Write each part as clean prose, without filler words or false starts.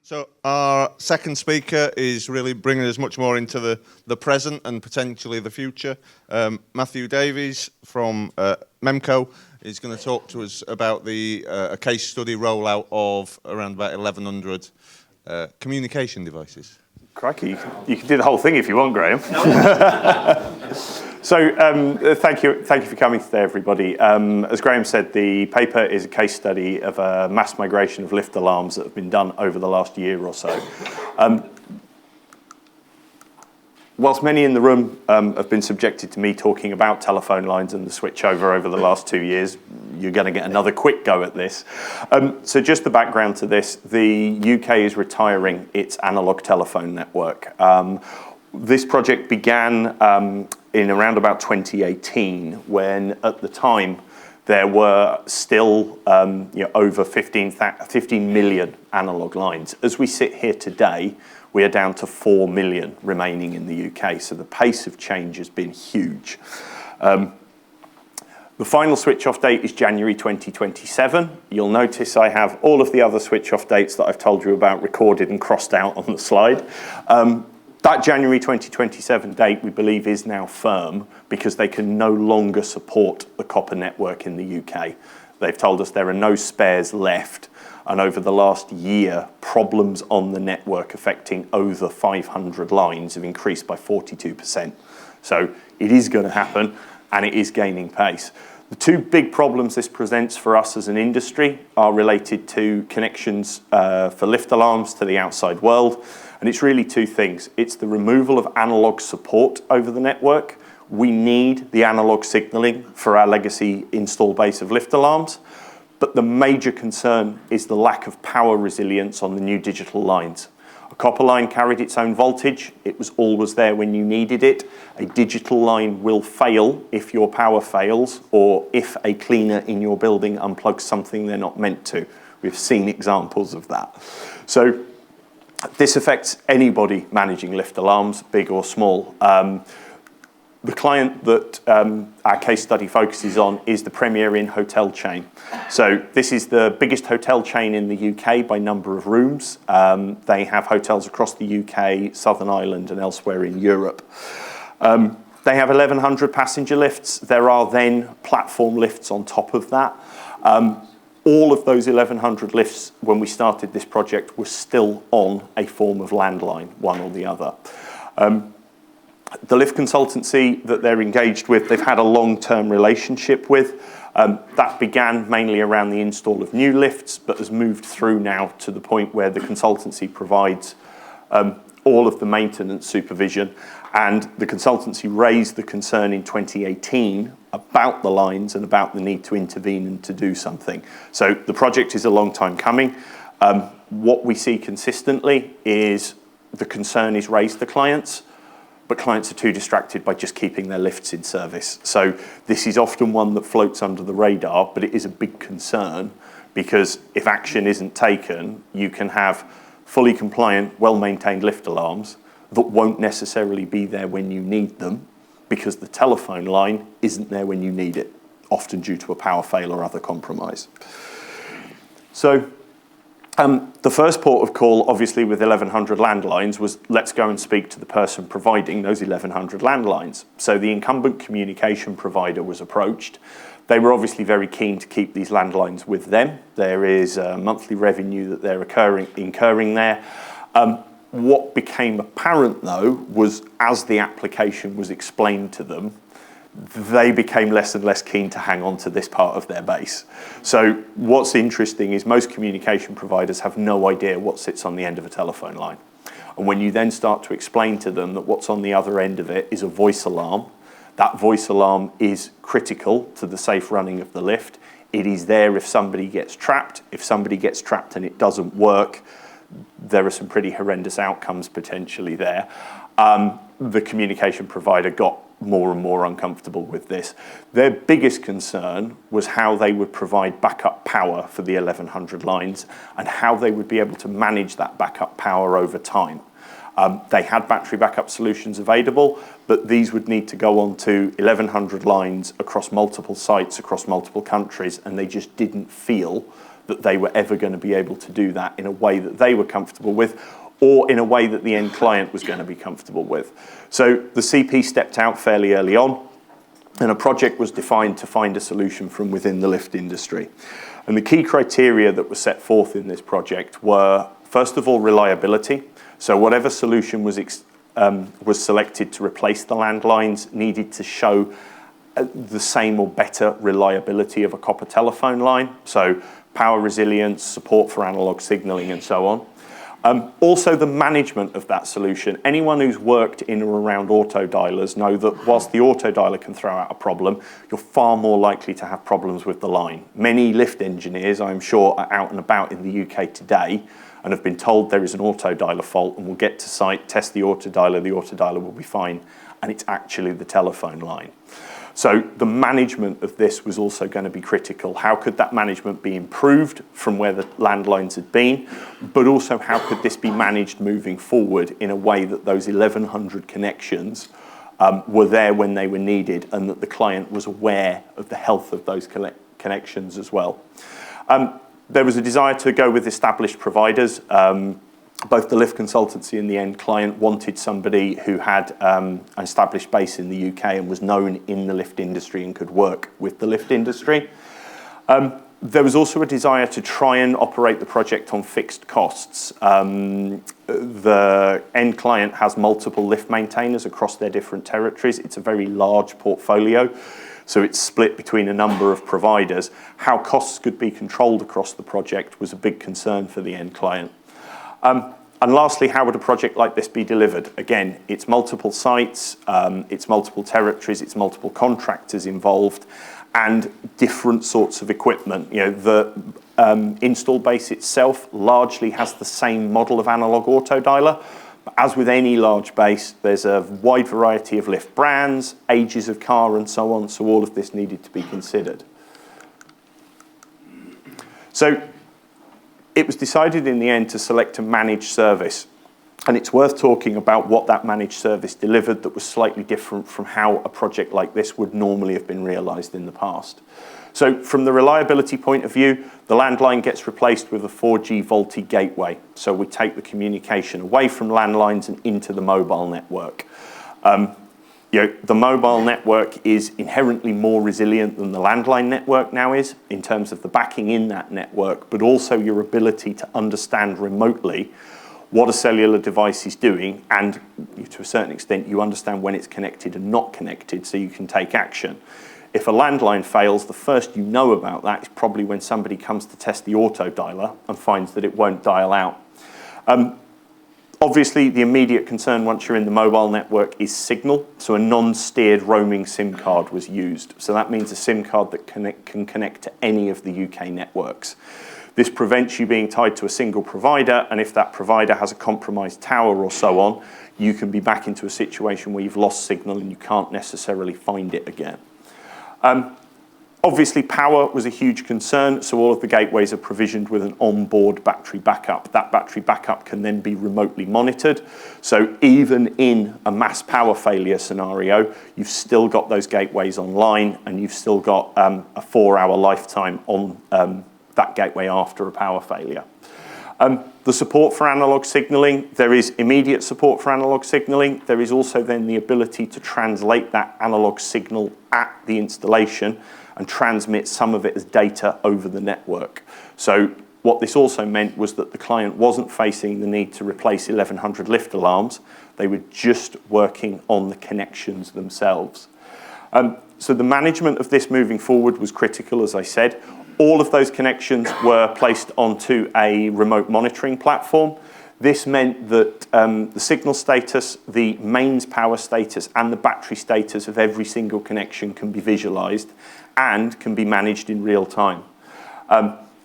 So our second speaker is really bringing us much more into the present and potentially the future. Matthew Davies from Memco is going to talk to us about a case study rollout of around about 1,100 communication devices. Crikey, you can do the whole thing if you want, Graham. So thank you for coming today, everybody. As Graham said, the paper is a case study of a mass migration of lift alarms that have been done over the last year or so. Whilst many in the room have been subjected to me talking about telephone lines and the switchover over the last 2 years, you're going to get another quick go at this. So just the background to this, the UK is retiring its analogue telephone network. This project began in around about 2018, when at the time there were still over 15 million analogue lines. As we sit here today, we are down to 4 million remaining in the UK, so the pace of change has been huge. The final switch-off date is January 2027. You'll notice I have all of the other switch-off dates that I've told you about recorded and crossed out on the slide. That January 2027 date, we believe, is now firm because they can no longer support the copper network in the UK. They've told us there are no spares left, and over the last year, problems on the network affecting over 500 lines have increased by 42%. So it is going to happen, and it is gaining pace. The two big problems this presents for us as an industry are related to connections for lift alarms to the outside world. And it's really two things. It's the removal of analog support over the network. We need the analog signaling for our legacy install base of lift alarms. But the major concern is the lack of power resilience on the new digital lines. A copper line carried its own voltage. It was always there when you needed it. A digital line will fail if your power fails or if a cleaner in your building unplugs something they're not meant to. We've seen examples of that. So this affects anybody managing lift alarms, big or small. The client that our case study focuses on is the Premier Inn hotel chain. So this is the biggest hotel chain in the UK by number of rooms. They have hotels across the UK, Southern Ireland, and elsewhere in Europe. They have 1,100 passenger lifts. There are then platform lifts on top of that. All of those 1,100 lifts, when we started this project, were still on a form of landline, one or the other. The lift consultancy that they're engaged with, they've had a long-term relationship with. That began mainly around the install of new lifts, but has moved through now to the point where the consultancy provides all of the maintenance supervision. And the consultancy raised the concern in 2018 about the lines and about the need to intervene and to do something. So the project is a long time coming. What we see consistently is the concern is raised to clients, but clients are too distracted by just keeping their lifts in service. So this is often one that floats under the radar, but it is a big concern because if action isn't taken, you can have fully compliant, well-maintained lift alarms that won't necessarily be there when you need them because the telephone line isn't there when you need it, often due to a power fail or other compromise. So the first port of call, obviously, with 1,100 landlines was let's go and speak to the person providing those 1,100 landlines. So the incumbent communication provider was approached. They were obviously very keen to keep these landlines with them. There is a monthly revenue that they're incurring there. What became apparent, though, was as the application was explained to them, they became less and less keen to hang on to this part of their base. So what's interesting is most communication providers have no idea what sits on the end of a telephone line. And when you then start to explain to them that what's on the other end of it is a voice alarm, that voice alarm is critical to the safe running of the lift. It is there if somebody gets trapped. If somebody gets trapped and it doesn't work, there are some pretty horrendous outcomes potentially there. The communication provider got more and more uncomfortable with this. Their biggest concern was how they would provide backup power for the 1,100 lines and how they would be able to manage that backup power over time. They had battery backup solutions available, but these would need to go on to 1,100 lines across multiple sites, across multiple countries, and they just didn't feel that they were ever going to be able to do that in a way that they were comfortable with, or in a way that the end client was going to be comfortable with. So the CP stepped out fairly early on, and a project was defined to find a solution from within the lift industry. And the key criteria that were set forth in this project were, first of all, reliability. So whatever solution was selected to replace the landlines needed to show the same or better reliability of a copper telephone line. So power resilience, support for analog signaling, and so on. Also, the management of that solution. Anyone who's worked in or around autodialers know that whilst the autodialer can throw out a problem, you're far more likely to have problems with the line. Many lift engineers, I'm sure, are out and about in the UK today and have been told there is an autodialer fault and will get to site, test the autodialer will be fine, and it's actually the telephone line. So the management of this was also going to be critical. How could that management be improved from where the landlines had been, but also how could this be managed moving forward in a way that those 1,100 connections were there when they were needed and that the client was aware of the health of those connections as well. There was a desire to go with established providers. Both the lift consultancy and the end client wanted somebody who had an established base in the UK and was known in the lift industry and could work with the lift industry. There was also a desire to try and operate the project on fixed costs. The end client has multiple lift maintainers across their different territories. It's a very large portfolio, so it's split between a number of providers. How costs could be controlled across the project was a big concern for the end client. And lastly, how would a project like this be delivered? Again, it's multiple sites, it's multiple territories, it's multiple contractors involved, and different sorts of equipment. You know, the install base itself largely has the same model of analog autodialer, but as with any large base, there's a wide variety of lift brands, ages of car, and so on, so all of this needed to be considered. So it was decided in the end to select a managed service, and it's worth talking about what that managed service delivered that was slightly different from how a project like this would normally have been realised in the past. So from the reliability point of view, the landline gets replaced with a 4G VoLTE gateway. So we take the communication away from landlines and into the mobile network. The mobile network is inherently more resilient than the landline network now is in terms of the backing in that network, but also your ability to understand remotely what a cellular device is doing, and to a certain extent you understand when it's connected and not connected so you can take action. If a landline fails, the first you know about that is probably when somebody comes to test the autodialer and finds that it won't dial out. Obviously, the immediate concern once you're in the mobile network is signal, so a non-steered roaming SIM card was used. So that means a SIM card that can connect to any of the UK networks. This prevents you being tied to a single provider, and if that provider has a compromised tower or so on, you can be back into a situation where you've lost signal and you can't necessarily find it again. Obviously, power was a huge concern, so all of the gateways are provisioned with an onboard battery backup. That battery backup can then be remotely monitored. So even in a mass power failure scenario, you've still got those gateways online and you've still got a 4-hour lifetime on that gateway after a power failure. The support for analog signaling, there is immediate support for analog signaling. There is also then the ability to translate that analog signal at the installation and transmit some of it as data over the network. So what this also meant was that the client wasn't facing the need to replace 1,100 lift alarms. They were just working on the connections themselves. So the management of this moving forward was critical, as I said. All of those connections were placed onto a remote monitoring platform. This meant that the signal status, the mains power status, and the battery status of every single connection can be visualized and can be managed in real time.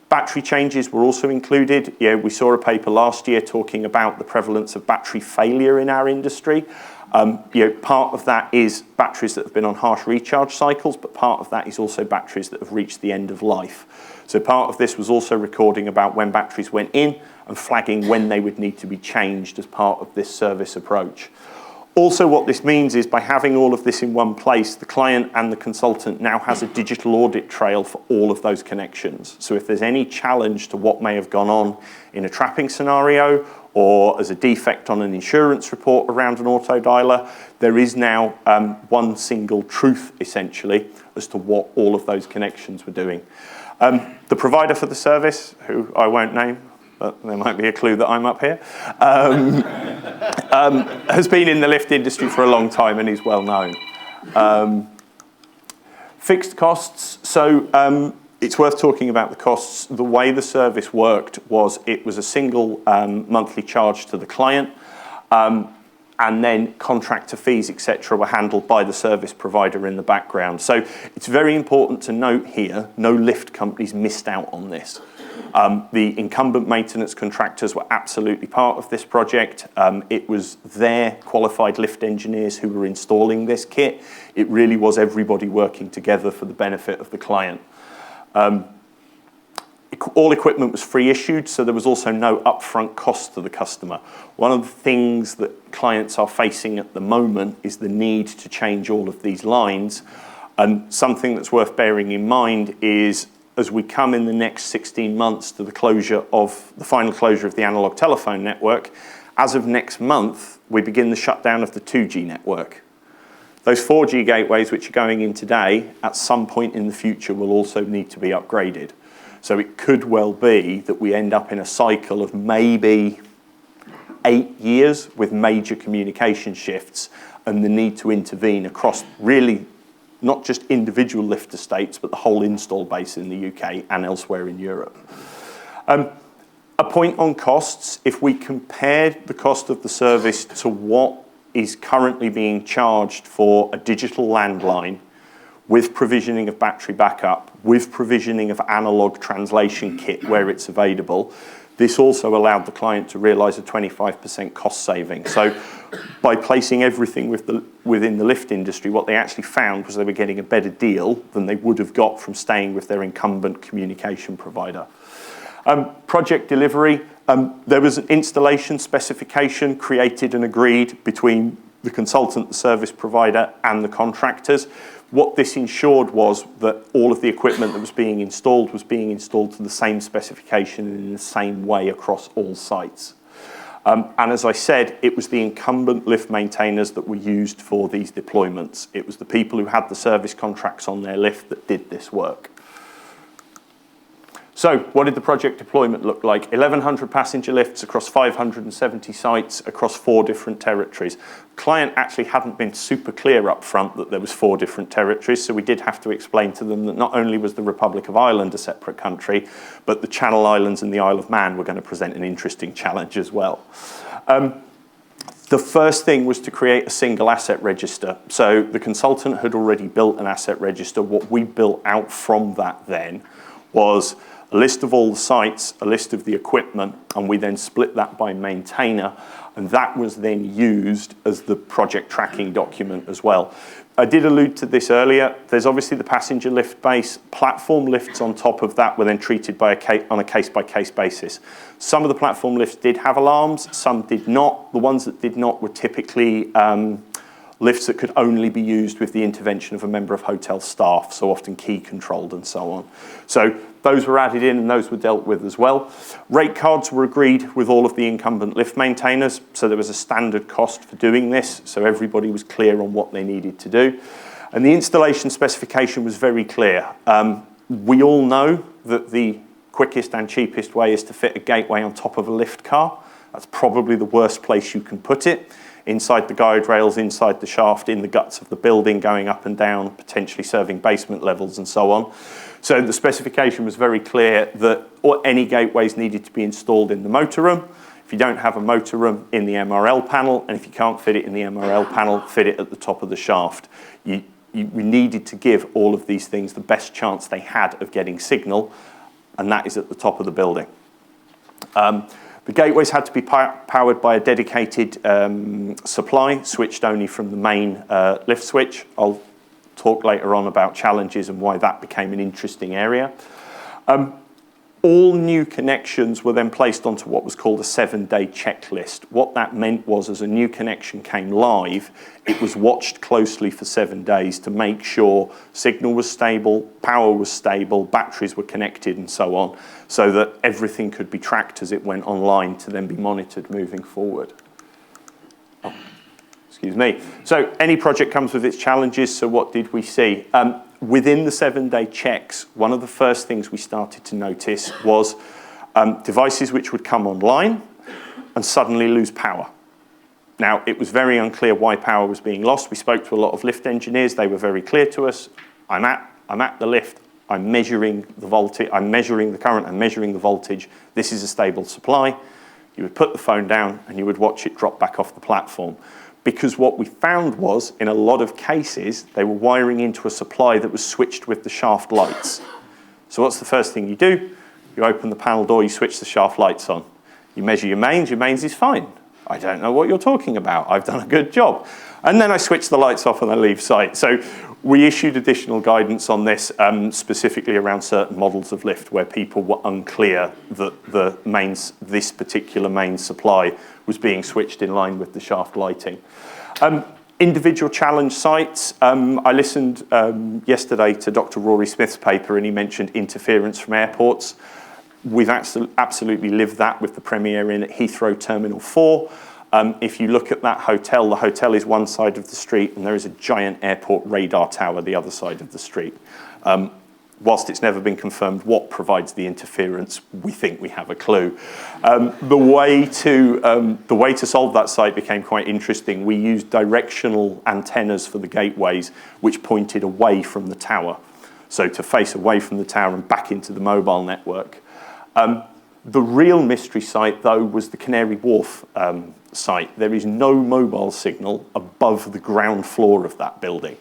Battery changes were also included. We saw a paper last year talking about the prevalence of battery failure in our industry. Part of that is batteries that have been on harsh recharge cycles, but part of that is also batteries that have reached the end of life. So part of this was also recording about when batteries went in and flagging when they would need to be changed as part of this service approach. Also, what this means is by having all of this in one place, the client and the consultant now has a digital audit trail for all of those connections. So if there's any challenge to what may have gone on in a trapping scenario or as a defect on an insurance report around an auto dialer, there is now one single truth, essentially, as to what all of those connections were doing. The provider for the service, who I won't name, but there might be a clue that I'm up here, has been in the lift industry for a long time and is well known. Fixed costs, so it's worth talking about the costs. The way the service worked was it was a single monthly charge to the client, and then contractor fees, etc., were handled by the service provider in the background. So it's very important to note here, no lift companies missed out on this. The incumbent maintenance contractors were absolutely part of this project. It was their qualified lift engineers who were installing this kit. It really was everybody working together for the benefit of the client. All equipment was free issued, so there was also no upfront cost to the customer. One of the things that clients are facing at the moment is the need to change all of these lines. And something that's worth bearing in mind is as we come in the next 16 months to the final closure of the analog telephone network, as of next month, we begin the shutdown of the 2G network. Those 4G gateways which are going in today, at some point in the future, will also need to be upgraded. So it could well be that we end up in a cycle of maybe 8 years with major communication shifts and the need to intervene across really not just individual lift estates, but the whole install base in the UK and elsewhere in Europe. A point on costs, if we compare the cost of the service to what is currently being charged for a digital landline with provisioning of battery backup, with provisioning of analog translation kit where it's available, this also allowed the client to realise a 25% cost saving. So by placing everything within the lift industry, what they actually found was they were getting a better deal than they would have got from staying with their incumbent communication provider. Project delivery, there was an installation specification created and agreed between the consultant, the service provider, and the contractors. What this ensured was that all of the equipment that was being installed to the same specification and in the same way across all sites. And as I said, it was the incumbent lift maintainers that were used for these deployments. It was the people who had the service contracts on their lift that did this work. So what did the project deployment look like? 1,100 passenger lifts across 570 sites across 4 different territories. Client actually hadn't been super clear up front that there was 4 different territories, so we did have to explain to them that not only was the Republic of Ireland a separate country, but the Channel Islands and the Isle of Man were going to present an interesting challenge as well. The first thing was to create a single asset register. So the consultant had already built an asset register. What we built out from that then was a list of all the sites, a list of the equipment, and we then split that by maintainer, and that was then used as the project tracking document as well. I did allude to this earlier. There's obviously the passenger lift base. Platform lifts on top of that were then treated on a case-by-case basis. Some of the platform lifts did have alarms, some did not. The ones that did not were typically lifts that could only be used with the intervention of a member of hotel staff, so often key controlled and so on. So those were added in and those were dealt with as well. Rate cards were agreed with all of the incumbent lift maintainers, so there was a standard cost for doing this, so everybody was clear on what they needed to do. And the installation specification was very clear. We all know that the quickest and cheapest way is to fit a gateway on top of a lift car. That's probably the worst place you can put it. Inside the guide rails, inside the shaft, in the guts of the building, going up and down, potentially serving basement levels and so on. So the specification was very clear that any gateways needed to be installed in the motor room. If you don't have a motor room, in the MRL panel, and if you can't fit it in the MRL panel, fit it at the top of the shaft. We needed to give all of these things the best chance they had of getting signal, and that is at the top of the building. The gateways had to be powered by a dedicated supply, switched only from the main lift switch. I'll talk later on about challenges and why that became an interesting area. all new connections were then placed onto what was called a 7-day checklist. What that meant was, as a new connection came live, it was watched closely for 7 days to make sure signal was stable, power was stable, batteries were connected and so on, so that everything could be tracked as it went online to then be monitored moving forward. Oh, excuse me. So any project comes with its challenges, so what did we see? Within the 7-day checks, one of the first things we started to notice was devices which would come online and suddenly lose power. Now, it was very unclear why power was being lost. We spoke to a lot of lift engineers. They were very clear to us. I'm at the lift. I'm measuring the voltage. I'm measuring the current. I'm measuring the voltage. This is a stable supply. You would put the phone down and you would watch it drop back off the platform. Because what we found was, in a lot of cases, they were wiring into a supply that was switched with the shaft lights. So what's the first thing you do? You open the panel door, you switch the shaft lights on. You measure your mains is fine. I don't know what you're talking about. I've done a good job. And then I switch the lights off and I leave site. So we issued additional guidance on this, specifically around certain models of lift where people were unclear that this particular main supply was being switched in line with the shaft lighting. Individual challenge sites. I listened yesterday to Dr. Rory Smith's paper, and he mentioned interference from airports. We've absolutely lived that with the Premier Inn at Heathrow Terminal 4. If you look at that hotel, the hotel is one side of the street, and there is a giant airport radar tower the other side of the street. Whilst it's never been confirmed what provides the interference, we think we have a clue. The way to solve that site became quite interesting. We used directional antennas for the gateways, which pointed away from the tower. So to face away from the tower and back into the mobile network. The real mystery site, though, was the Canary Wharf site. There is no mobile signal above the ground floor of that building.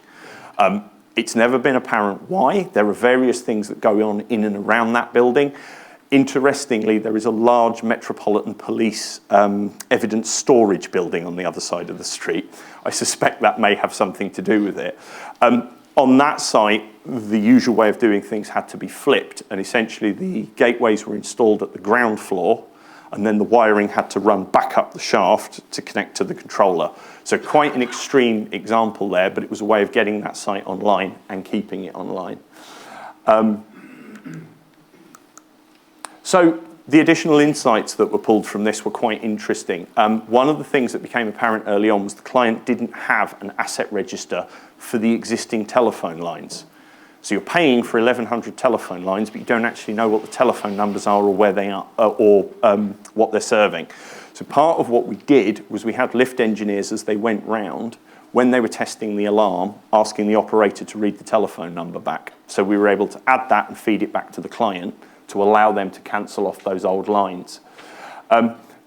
It's never been apparent why. There are various things that go on in and around that building. Interestingly, there is a large Metropolitan Police evidence storage building on the other side of the street. I suspect that may have something to do with it. On that site, the usual way of doing things had to be flipped, and essentially the gateways were installed at the ground floor, and then the wiring had to run back up the shaft to connect to the controller. So quite an extreme example there, but it was a way of getting that site online and keeping it online. So the additional insights that were pulled from this were quite interesting. One of the things that became apparent early on was the client didn't have an asset register for the existing telephone lines. So you're paying for 1,100 telephone lines, but you don't actually know what the telephone numbers are or where they are, or what they're serving. So part of what we did was we had lift engineers, as they went round, when they were testing the alarm, asking the operator to read the telephone number back. So we were able to add that and feed it back to the client to allow them to cancel off those old lines.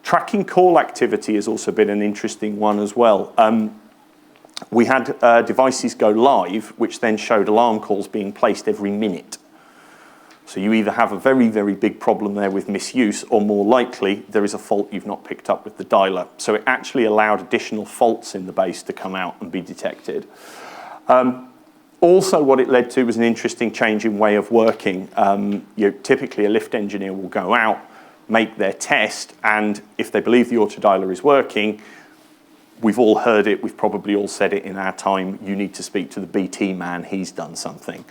Tracking call activity has also been an interesting one as well. We had devices go live, which then showed alarm calls being placed every minute. So you either have a very, very big problem there with misuse, or more likely, there is a fault you've not picked up with the dialer. So it actually allowed additional faults in the base to come out and be detected. Also, what it led to was an interesting change in way of working. Typically, a lift engineer will go out, make their test, and if they believe the autodialer is working, we've all heard it, we've probably all said it in our time, you need to speak to the BT man, he's done something.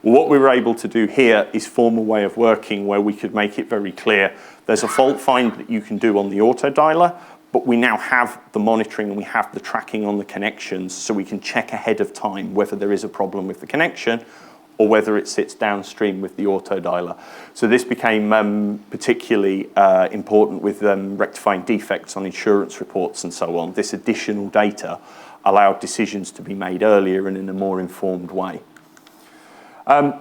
Well, what we were able to do here is form a way of working where we could make it very clear there's a fault find that you can do on the autodialer, but we now have the monitoring and we have the tracking on the connections, so we can check ahead of time whether there is a problem with the connection or whether it sits downstream with the autodialer. So this became particularly important with rectifying defects on insurance reports and so on. This additional data allowed decisions to be made earlier and in a more informed way.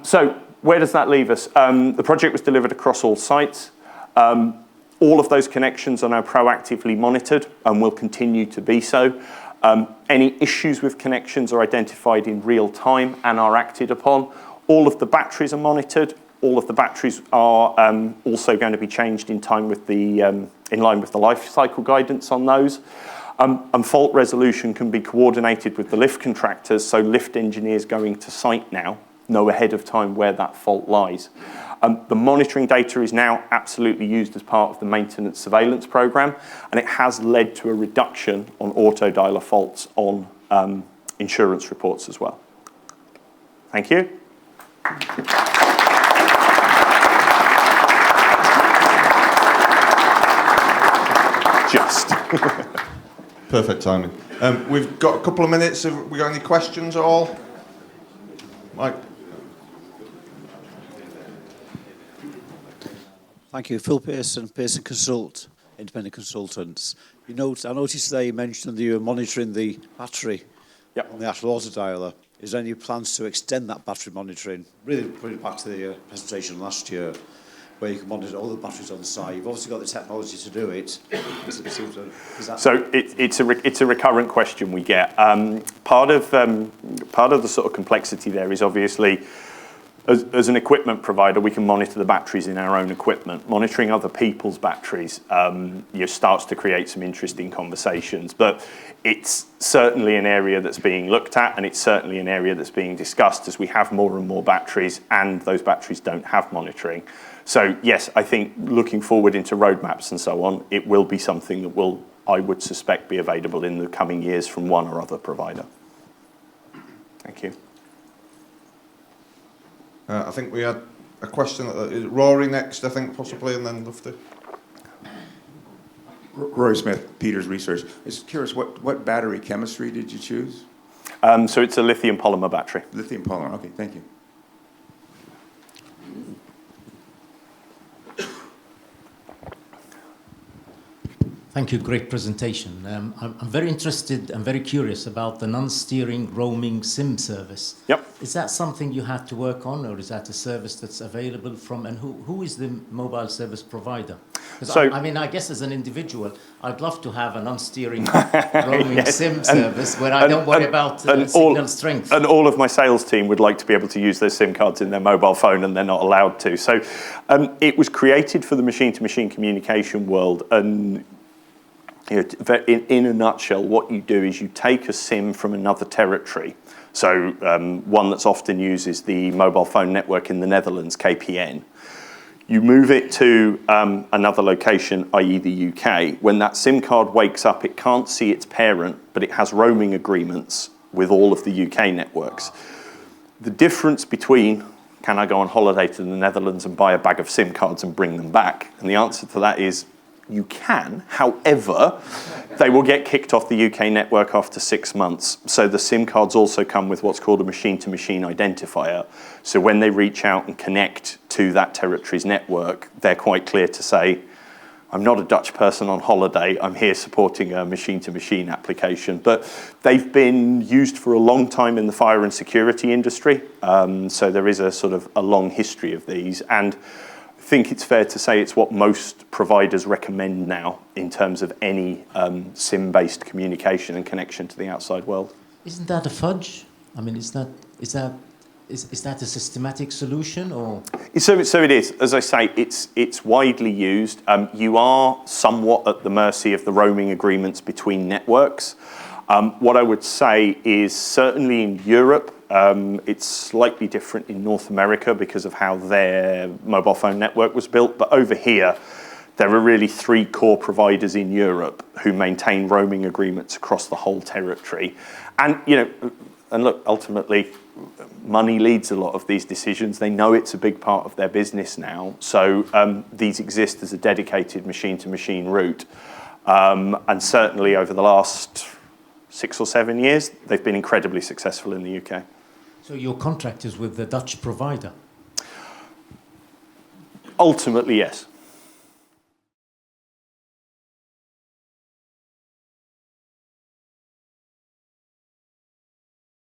So where does that leave us? The project was delivered across all sites. All of those connections are now proactively monitored and will continue to be so. Any issues with connections are identified in real time and are acted upon. All of the batteries are monitored. All of the batteries are also going to be changed in line with the life cycle guidance on those. And fault resolution can be coordinated with the lift contractors, so lift engineers going to site now know ahead of time where that fault lies. The monitoring data is now absolutely used as part of the maintenance surveillance program, and it has led to a reduction on auto-dialer faults on insurance reports as well. Thank you. Just. Perfect timing. We've got a couple of minutes. Have we got any questions at all? Mike? Thank you. Phil Pearson, Pearson Consult, independent consultants. I noticed there you mentioned that you were monitoring the battery on the actual autodialer. Is there any plans to extend that battery monitoring? Really putting it back to the presentation last year, where you can monitor all the batteries on the site. You've obviously got the technology to do it. So it's a recurrent question we get. Part of the sort of complexity there is obviously, as an equipment provider, we can monitor the batteries in our own equipment. Monitoring other people's batteries starts to create some interesting conversations. But it's certainly an area that's being looked at, and it's certainly an area that's being discussed as we have more and more batteries, and those batteries don't have monitoring. So yes, I think looking forward into roadmaps and so on, it will be something that will, I would suspect, be available in the coming years from one or other provider. Thank you. I think we had a question. Rory next, I think, possibly, and then Lufty. Rory Smith, Peters Research. I was curious, what battery chemistry did you choose? So it's a lithium polymer battery. Lithium polymer, okay, thank you. Thank you, great presentation. I'm very interested and very curious about the non-steering roaming SIM service. Yep. Is that something you had to work on, or is that a service that's available from, and who is the mobile service provider? So, I mean, I guess as an individual, I'd love to have a non-steering roaming SIM service where I don't worry about signal strength. And all of my sales team would like to be able to use those SIM cards in their mobile phone, and they're not allowed to. So it was created for the machine-to-machine communication world, and in a nutshell, what you do is you take a SIM from another territory. So one that's often used is the mobile phone network in the Netherlands, KPN. You move it to another location, i.e. the UK. When that SIM card wakes up, it can't see its parent, but it has roaming agreements with all of the UK networks. The difference between, can I go on holiday to the Netherlands and buy a bag of SIM cards and bring them back? And the answer to that is, you can. However, they will get kicked off the UK network after 6 months. So the SIM cards also come with what's called a machine-to-machine identifier. So when they reach out and connect to that territory's network, they're quite clear to say, I'm not a Dutch person on holiday, I'm here supporting a machine-to-machine application. But they've been used for a long time in the fire and security industry. So there is a sort of a long history of these. And I think it's fair to say it's what most providers recommend now in terms of any SIM-based communication and connection to the outside world. Isn't that a fudge? I mean, is that a systematic solution, or? So it is. As I say, it's widely used. You are somewhat at the mercy of the roaming agreements between networks. What I would say is certainly in Europe, it's slightly different in North America because of how their mobile phone network was built. But over here, there are really 3 core providers in Europe who maintain roaming agreements across the whole territory. And, and look, ultimately, money leads a lot of these decisions. They know it's a big part of their business now. So these exist as a dedicated machine-to-machine route. And certainly over the last 6 or 7 years, they've been incredibly successful in the UK. So your contract is with the Dutch provider? Ultimately, yes.